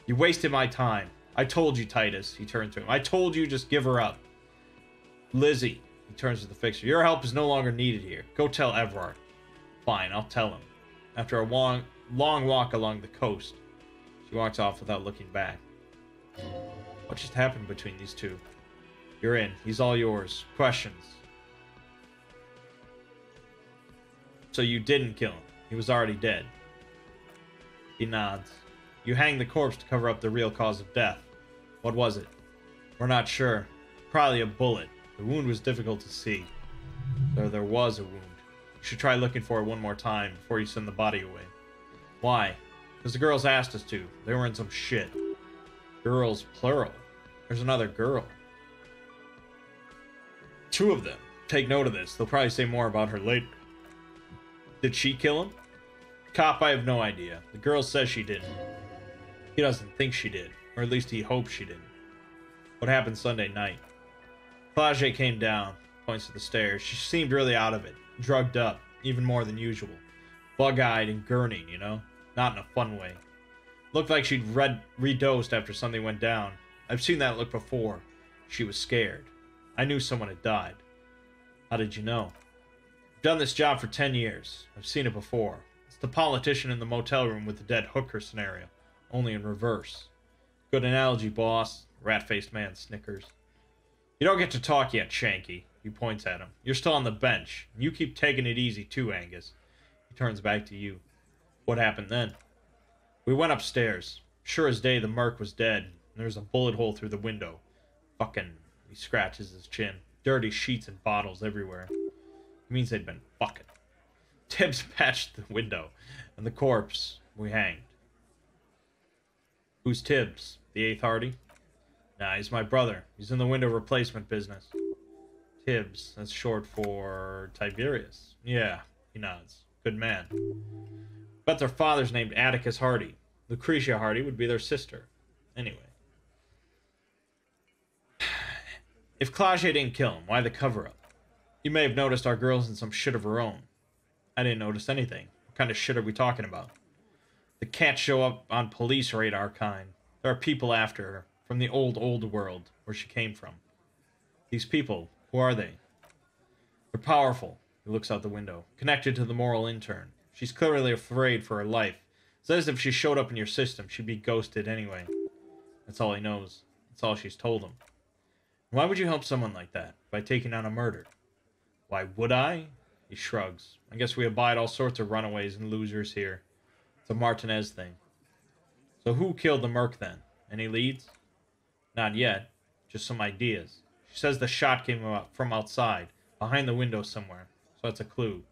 You wasted my time. I told you, Titus. He turned to him. I told you, just give her up. Lizzie. He turns to the fixer. Your help is no longer needed here. Go tell Everard. Fine, I'll tell him. After a long walk along the coast, she walks off without looking back. What just happened between these two? You're in. He's all yours. Questions? So you didn't kill him. He was already dead. He nods. You hanged the corpse to cover up the real cause of death. What was it? We're not sure. Probably a bullet. The wound was difficult to see. There was a wound. You should try looking for it one more time before you send the body away. Why? Because the girls asked us to. They were in some shit. Girls, plural. There's another girl. 2 of them. Take note of this. They'll probably say more about her later. Did she kill him? Cop, I have no idea. The girl says she didn't. He doesn't think she did. Or at least he hopes she didn't. What happened Sunday night? Clage came down. Points to the stairs. She seemed really out of it. Drugged up. Even more than usual. Bug-eyed and gurning, you know? Not in a fun way. Looked like she'd redosed after something went down. I've seen that look before. She was scared. I knew someone had died. How did you know? I've done this job for 10 years. I've seen it before. It's the politician in the motel room with the dead hooker scenario. Only in reverse. Good analogy, boss. Rat-faced man snickers. You don't get to talk yet, Shanky. He points at him. You're still on the bench. You keep taking it easy too, Angus. He turns back to you. What happened then? We went upstairs. Sure as day the merc was dead. There was a bullet hole through the window. Fucking... He scratches his chin. Dirty sheets and bottles everywhere. It means they'd been fucking. Tibbs patched the window. And the corpse we hanged. Who's Tibbs? The 8th Hardy? Nah, he's my brother. He's in the window replacement business. Tibbs. That's short for Tiberius. Yeah, he nods. Good man. Bet their father's named Atticus Hardy. Lucretia Hardy would be their sister. Anyway. If Clage didn't kill him, why the cover-up? You may have noticed our girl's in some shit of her own. I didn't notice anything. What kind of shit are we talking about? The cats show up on police radar kind. There are people after her, from the old world, where she came from. These people, who are they? They're powerful. He looks out the window. Connected to the moral intern. She's clearly afraid for her life. Says if she showed up in your system, she'd be ghosted anyway. That's all he knows. That's all she's told him. Why would you help someone like that? By taking on a murder? Why would I? He shrugs. I guess we abide all sorts of runaways and losers here. It's a Martinez thing. So who killed the merc then? Any leads? Not yet. Just some ideas. She says the shot came from outside, behind the window somewhere. So that's a clue.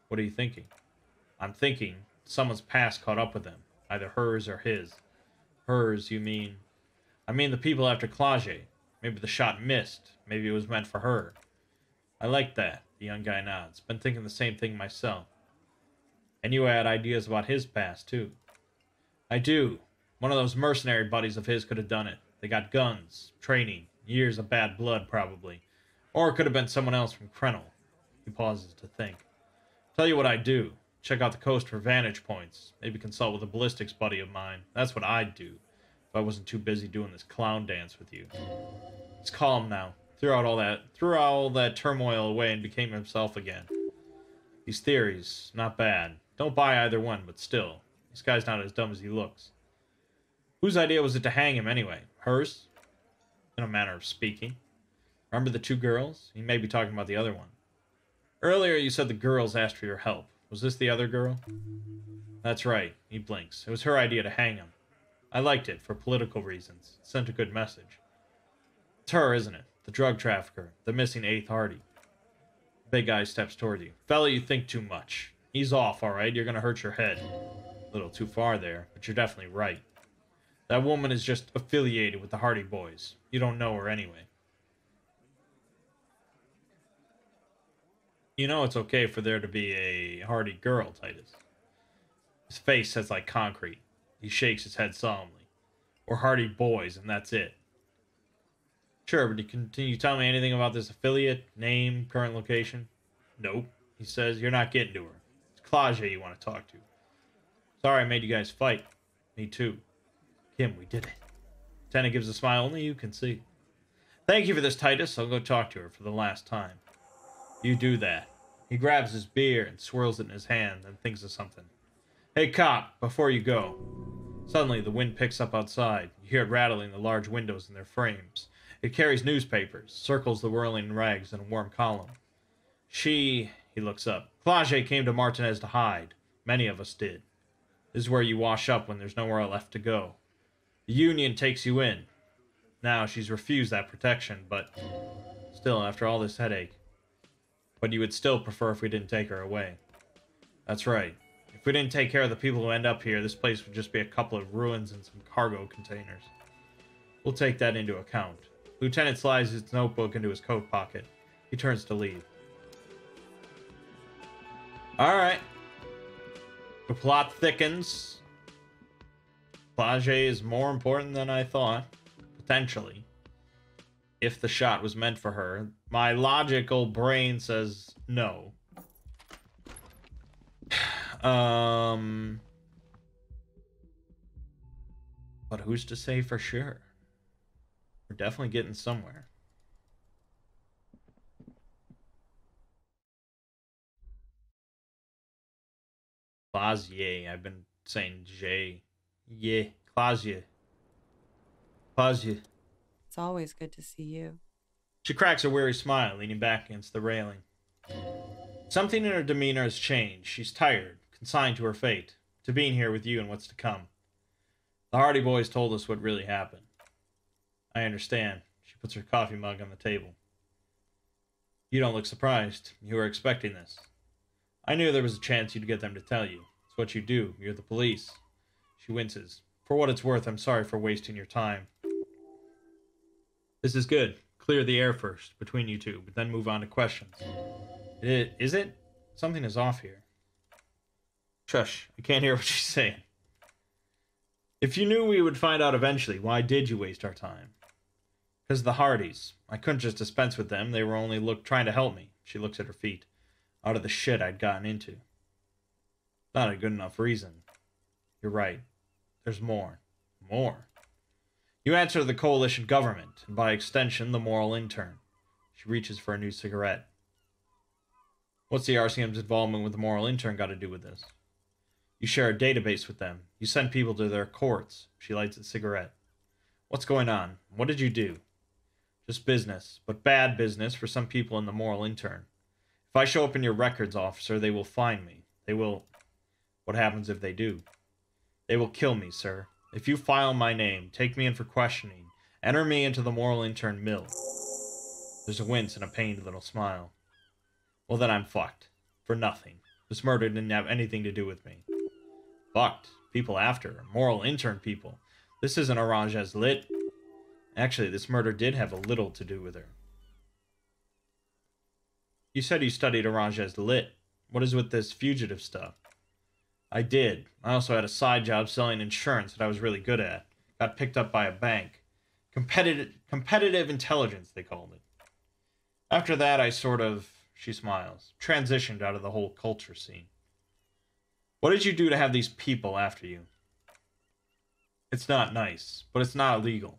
What are you thinking? I'm thinking someone's past caught up with them. Either hers or his. Hers, you mean? I mean the people after Clage. Maybe the shot missed. Maybe it was meant for her. I like that. The young guy nods. Been thinking the same thing myself. And you had ideas about his past, too. I do. One of those mercenary buddies of his could have done it. They got guns, training, years of bad blood, probably. Or it could have been someone else from Krenel. He pauses to think. Tell you what I'd do. Check out the coast for vantage points. Maybe consult with a ballistics buddy of mine. That's what I'd do. If I wasn't too busy doing this clown dance with you. He's calm now. Threw all that turmoil away and became himself again. These theories, not bad. Don't buy either one, but still. This guy's not as dumb as he looks. Whose idea was it to hang him anyway? Hers? In a manner of speaking. Remember the 2 girls? He may be talking about the other one. Earlier you said the girls asked for your help. Was this the other girl? That's right. He blinks. It was her idea to hang him. I liked it, for political reasons. It sent a good message. It's her, isn't it? The drug trafficker. The missing 8th Hardy. Big guy steps toward you. Fella, you think too much. Ease off, alright? You're gonna hurt your head. A little too far there, but you're definitely right. That woman is just affiliated with the Hardy boys. You don't know her anyway. You know it's okay for there to be a Hardy girl, Titus. His face says like concrete. He shakes his head solemnly. Or Hardy boys, and that's it. Sure, but can you tell me anything about this affiliate? Name? Current location? Nope, he says. You're not getting to her. It's Clage you want to talk to. Sorry I made you guys fight. Me too. Kim, we did it. Lieutenant gives a smile only you can see. Thank you for this, Titus. I'll go talk to her for the last time. You do that. He grabs his beer and swirls it in his hand, then thinks of something. Hey, cop, before you go. Suddenly, the wind picks up outside. You hear it rattling the large windows in their frames. It carries newspapers, circles the whirling rags in a warm column. He looks up. Clage came to Martinez to hide. Many of us did. This is where you wash up when there's nowhere left to go. The Union takes you in. Now, she's refused that protection, but still, after all this headache. But you would still prefer if we didn't take her away. That's right. If we didn't take care of the people who end up here, this place would just be a couple of ruins and some cargo containers. We'll take that into account. Lieutenant slides his notebook into his coat pocket. He turns to leave. Alright. The plot thickens. Clage is more important than I thought. Potentially. If the shot was meant for her. My logical brain says no. But who's to say for sure? We're definitely getting somewhere. Clazier. I've been saying J. Yeah. Clazier. Clazier. It's always good to see you. She cracks a weary smile, leaning back against the railing. Something in her demeanor has changed. She's tired, consigned to her fate, to being here with you and what's to come. The Hardy boys told us what really happened. I understand. She puts her coffee mug on the table. You don't look surprised. You were expecting this. I knew there was a chance you'd get them to tell you. It's what you do. You're the police. She winces. For what it's worth, I'm sorry for wasting your time. This is good. Clear the air first, between you two, but then move on to questions. Is it? Something is off here. Shush. I can't hear what she's saying. If you knew we would find out eventually, why did you waste our time? Because the Hardys. I couldn't just dispense with them. They were only trying to help me. She looks at her feet. Out of the shit I'd gotten into. Not a good enough reason. You're right. There's more. More. You answer the coalition government, and by extension, the moral intern. She reaches for a new cigarette. What's the RCM's involvement with the moral intern got to do with this? You share a database with them. You send people to their courts. She lights a cigarette. What's going on? What did you do? Just business, but bad business for some people in the moral intern. If I show up in your records, officer, they will find me. They will... What happens if they do? They will kill me, sir. If you file my name, take me in for questioning, enter me into the moral intern mill. There's a wince and a pained little smile. Well, then I'm fucked. For nothing. This murder didn't have anything to do with me. Fucked. People after her. Moral intern people. This isn't Orange as lit. Actually, this murder did have a little to do with her. You said you studied Orange as lit. What is with this fugitive stuff? I did. I also had a side job selling insurance that I was really good at. Got picked up by a bank. Competitive intelligence, they called it. After that, I sort of, she smiles, transitioned out of the whole culture scene. What did you do to have these people after you? It's not nice, but it's not illegal.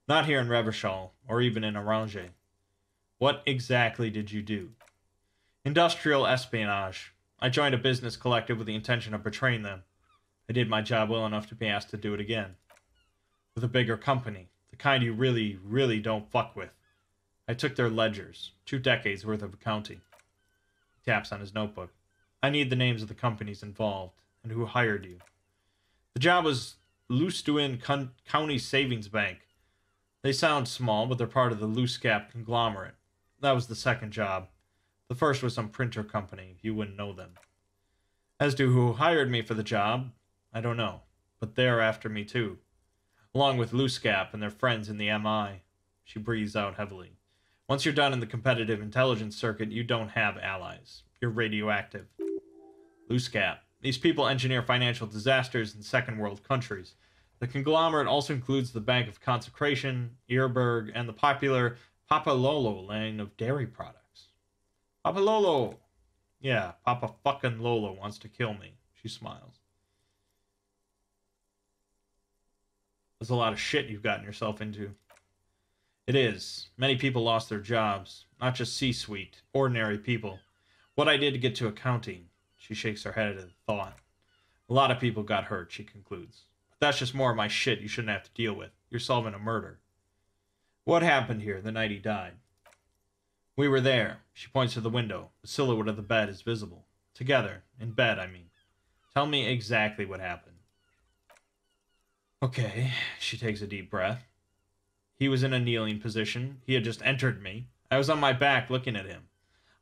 Not here in Revachol, or even in Orange. What exactly did you do? Industrial espionage. I joined a business collective with the intention of betraying them. I did my job well enough to be asked to do it again. With a bigger company, the kind you really, really don't fuck with. I took their ledgers, 2 decades worth of accounting. He taps on his notebook. I need the names of the companies involved, and who hired you. The job was Lustuin County Savings Bank. They sound small, but they're part of the Looscap conglomerate. That was the second job. The first was some printer company. You wouldn't know them. As to who hired me for the job, I don't know. But they're after me too. Along with Looscap and their friends in the MI. She breathes out heavily. Once you're done in the competitive intelligence circuit, you don't have allies. You're radioactive. Looscap. These people engineer financial disasters in second world countries. The conglomerate also includes the Bank of Consecration, Earberg, and the popular Papalolo line of dairy products. Papa Lolo! Yeah, Papa fucking Lolo wants to kill me. She smiles. There's a lot of shit you've gotten yourself into. It is. Many people lost their jobs. Not just C-suite. Ordinary people. What I did to get to accounting. She shakes her head at the thought. A lot of people got hurt, she concludes. But that's just more of my shit you shouldn't have to deal with. You're solving a murder. What happened here the night he died? We were there. She points to the window. The silhouette of the bed is visible. Together. In bed, I mean. Tell me exactly what happened. Okay. She takes a deep breath. He was in a kneeling position. He had just entered me. I was on my back looking at him.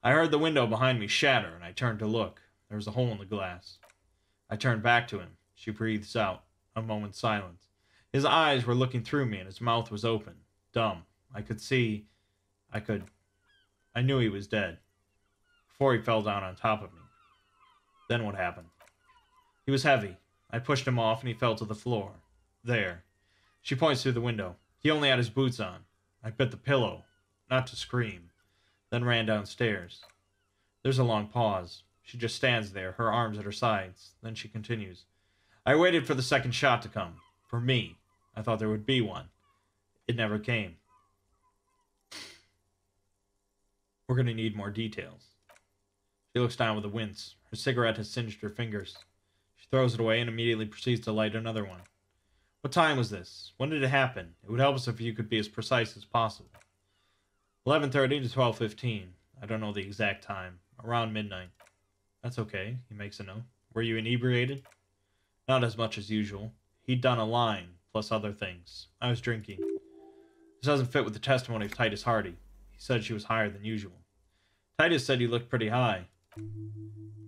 I heard the window behind me shatter, and I turned to look. There was a hole in the glass. I turned back to him. She breathes out. A moment's silence. His eyes were looking through me, and his mouth was open. Dumb. I could see. I knew he was dead. Before he fell down on top of me. Then what happened? He was heavy. I pushed him off, and he fell to the floor. There. She points through the window. He only had his boots on. I bit the pillow. Not to scream. Then ran downstairs. There's a long pause. She just stands there, her arms at her sides. Then she continues. I waited for the second shot to come. For me. I thought there would be one. It never came. We're going to need more details. She looks down with a wince. Her cigarette has singed her fingers. She throws it away and immediately proceeds to light another one. What time was this? When did it happen? It would help us if you could be as precise as possible. 11:30 to 12:15. I don't know the exact time. Around midnight. That's okay, he makes a note. Were you inebriated? Not as much as usual. He'd done a line, plus other things. I was drinking. This doesn't fit with the testimony of Titus Hardy. He said she was higher than usual. Titus said you looked pretty high.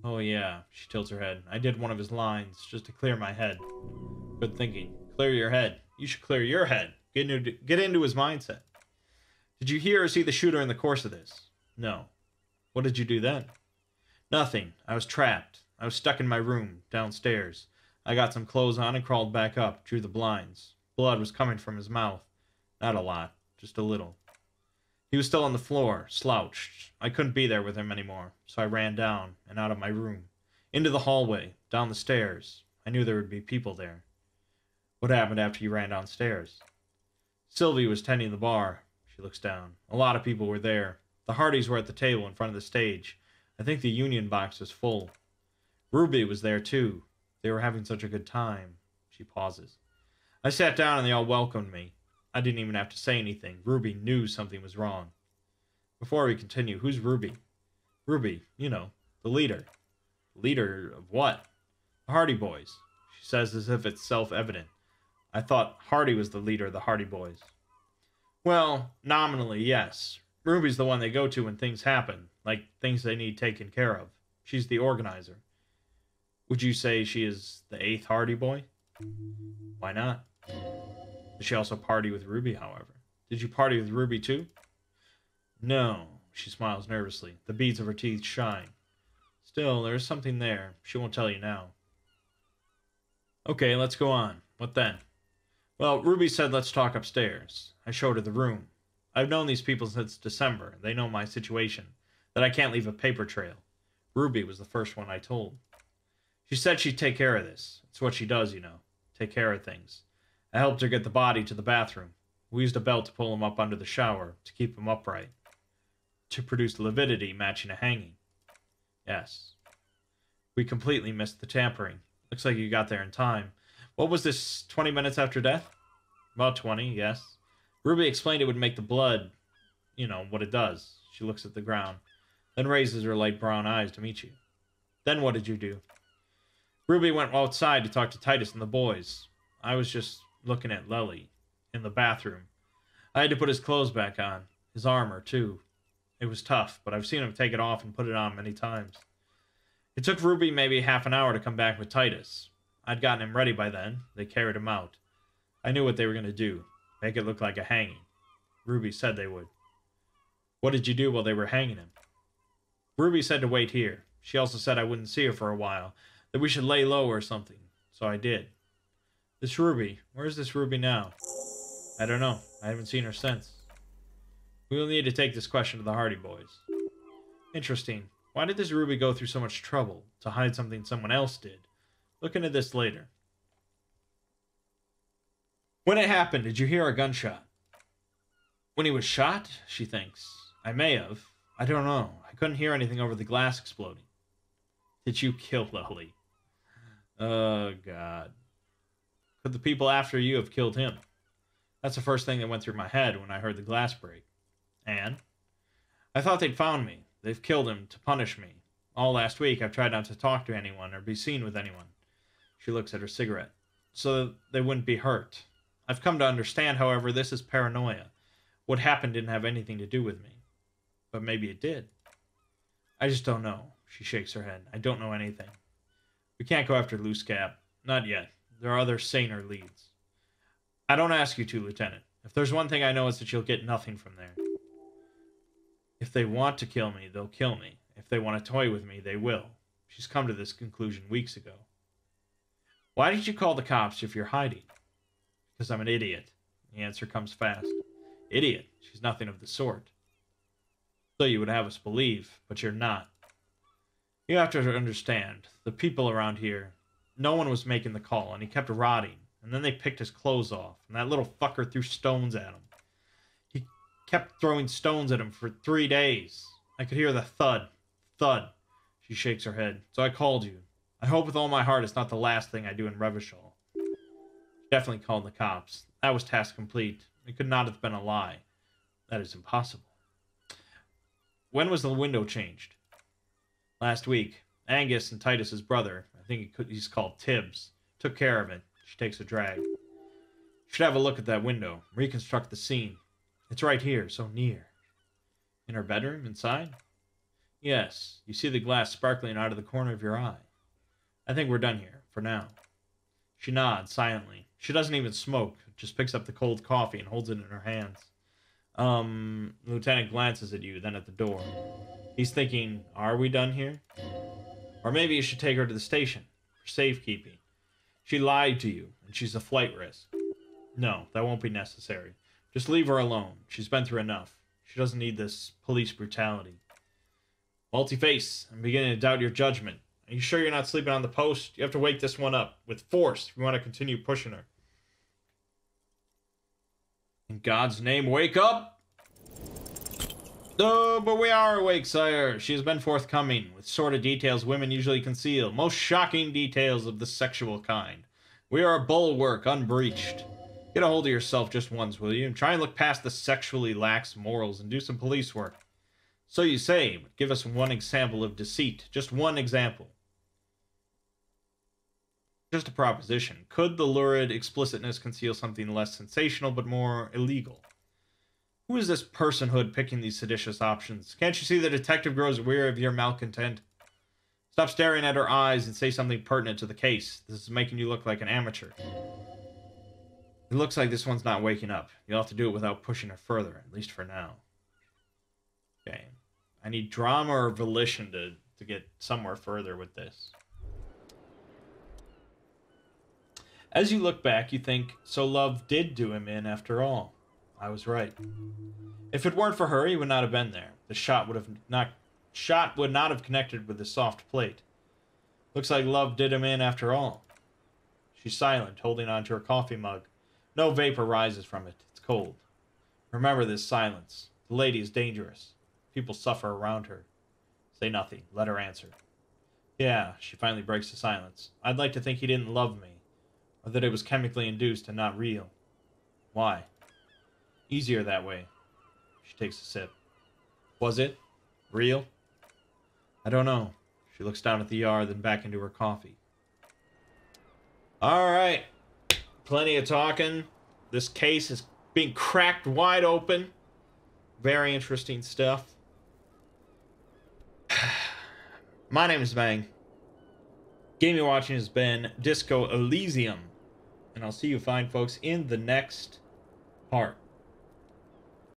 Oh yeah, she tilts her head. I did one of his lines, just to clear my head. Good thinking. Clear your head. You should clear your head. Get into his mindset. Did you hear or see the shooter in the course of this? No. What did you do then? Nothing. I was trapped. I was stuck in my room, downstairs. I got some clothes on and crawled back up, drew the blinds. Blood was coming from his mouth. Not a lot, just a little. He was still on the floor, slouched. I couldn't be there with him anymore, so I ran down and out of my room. Into the hallway, down the stairs. I knew there would be people there. What happened after you ran downstairs? Sylvie was tending the bar. She looks down. A lot of people were there. The Hardys were at the table in front of the stage. I think the union box was full. Ruby was there too. They were having such a good time. She pauses. I sat down and they all welcomed me. I didn't even have to say anything. Ruby knew something was wrong. Before we continue, who's Ruby? Ruby, you know, the leader. Leader of what? The Hardy Boys. She says as if it's self-evident. I thought Hardy was the leader of the Hardy Boys. Well, nominally, yes. Ruby's the one they go to when things happen, like things they need taken care of. She's the organizer. Would you say she is the 8th Hardy Boy? Why not? Does she also party with Ruby, however? Did you party with Ruby too? No. She smiles nervously. The beads of her teeth shine. Still, there is something there. She won't tell you now. Okay, let's go on. What then? Well, Ruby said let's talk upstairs. I showed her the room. I've known these people since December. They know my situation, that I can't leave a paper trail. Ruby was the first one I told. She said she'd take care of this. It's what she does, you know. Take care of things. I helped her get the body to the bathroom. We used a belt to pull him up under the shower, to keep him upright. To produce lividity matching a hanging. Yes. We completely missed the tampering. Looks like you got there in time. What was this, 20 minutes after death? About 20, yes. Ruby explained it would make the blood, you know, what it does. She looks at the ground, then raises her light brown eyes to meet you. Then what did you do? Ruby went outside to talk to Titus and the boys. I was just looking at Lely in the bathroom. I had to put his clothes back on. His armor, too. It was tough, but I've seen him take it off and put it on many times. It took Ruby maybe half an hour to come back with Titus. I'd gotten him ready by then. They carried him out. I knew what they were going to do. Make it look like a hanging. Ruby said they would. What did you do while they were hanging him? Ruby said to wait here. She also said I wouldn't see her for a while, that we should lay low or something. So I did. This Ruby, where's this Ruby now? I don't know. I haven't seen her since. We will need to take this question to the Hardy Boys. Interesting. Why did this Ruby go through so much trouble to hide something someone else did? Look into this later. When it happened, did you hear a gunshot? When he was shot, she thinks. I may have. I don't know. I couldn't hear anything over the glass exploding. Did you kill Lily? Oh, God. Could the people after you have killed him? That's the first thing that went through my head when I heard the glass break. And? I thought they'd found me. They've killed him to punish me. All last week, I've tried not to talk to anyone or be seen with anyone. She looks at her cigarette. So they wouldn't be hurt. I've come to understand, however, this is paranoia. What happened didn't have anything to do with me. But maybe it did. I just don't know. She shakes her head. I don't know anything. We can't go after Loose Cap. Not yet. There are other saner leads. I don't ask you to, Lieutenant. If there's one thing I know, it's that you'll get nothing from there. If they want to kill me, they'll kill me. If they want to toy with me, they will. She's come to this conclusion weeks ago. Why did you call the cops if you're hiding? Because I'm an idiot. The answer comes fast. Idiot. She's nothing of the sort. So you would have us believe, but you're not. You have to understand, the people around here, no one was making the call, and he kept rotting, and then they picked his clothes off, and that little fucker threw stones at him. He kept throwing stones at him for 3 days. I could hear the thud, thud. She shakes her head. So I called you. I hope with all my heart it's not the last thing I do in Revachol. Definitely called the cops. That was task complete. It could not have been a lie. That is impossible. When was the window changed? Last week. Angus and Titus's brother, I think he's called Tibbs, took care of it. She takes a drag. You should have a look at that window. Reconstruct the scene. It's right here, so near. In her bedroom, inside? Yes. You see the glass sparkling out of the corner of your eye. I think we're done here, for now. She nods silently. She doesn't even smoke, just picks up the cold coffee and holds it in her hands. The lieutenant glances at you, then at the door. He's thinking, are we done here? Or maybe you should take her to the station, for safekeeping. She lied to you, and she's a flight risk. No, that won't be necessary. Just leave her alone. She's been through enough. She doesn't need this police brutality. Multi-Face, I'm beginning to doubt your judgment. Are you sure you're not sleeping on the post? You have to wake this one up, with force, if you want to continue pushing her. In God's name, wake up! Oh, but we are awake, sire. She has been forthcoming, with sordid details women usually conceal, most shocking details of the sexual kind. We are a bulwark, unbreached. Get a hold of yourself just once, will you? And try and look past the sexually lax morals and do some police work. So you say, but give us one example of deceit. Just one example. Just a proposition. Could the lurid explicitness conceal something less sensational but more illegal? Who is this personhood picking these seditious options? Can't you see the detective grows weary of your malcontent? Stop staring at her eyes and say something pertinent to the case. This is making you look like an amateur. It looks like this one's not waking up. You'll have to do it without pushing her further, at least for now. Okay. I need drama or volition to get somewhere further with this. As you look back, you think, so love did do him in after all. I was right. If it weren't for her, he would not have been there. The shot would not have connected with the soft plate. Looks like love did him in after all. She's silent, holding on to her coffee mug. No vapor rises from it. It's cold. Remember this silence. The lady is dangerous. People suffer around her. Say nothing. Let her answer. Yeah, she finally breaks the silence. I'd like to think he didn't love me. Or that it was chemically induced and not real. Why? Easier that way. She takes a sip. Was it? Real? I don't know. She looks down at the yard, then back into her coffee. Alright. Plenty of talking. This case is being cracked wide open. Very interesting stuff. My name is Mangg. Game you're watching has been Disco Elysium. And I'll see you fine folks in the next part.